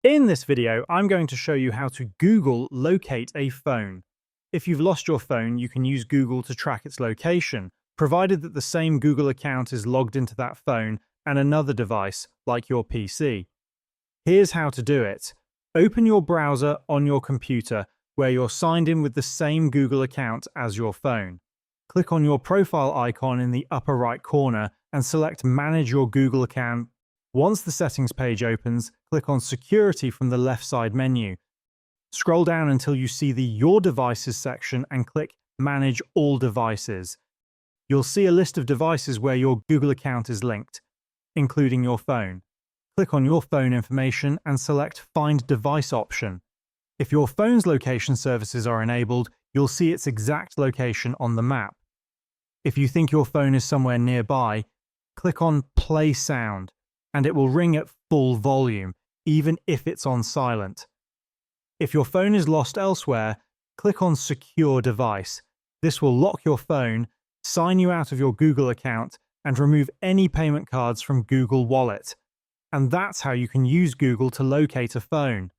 In this video, I'm going to show you how to Google locate a phone. If you've lost your phone, you can use Google to track its location, provided that the same Google account is logged into that phone and another device, like your PC. Here's how to do it. Open your browser on your computer where you're signed in with the same Google account as your phone. Click on your profile icon in the upper right corner and select Manage your Google account. Once the settings page opens, click on Security from the left side menu. Scroll down until you see the Your Devices section and click Manage All Devices. You'll see a list of devices where your Google account is linked, including your phone. Click on your phone information and select Find Device option. If your phone's location services are enabled, you'll see its exact location on the map. If you think your phone is somewhere nearby, click on Play Sound, and it will ring at full volume, even if it's on silent. If your phone is lost elsewhere, click on Secure Device. This will lock your phone, sign you out of your Google account, and remove any payment cards from Google Wallet. And that's how you can use Google to locate a phone.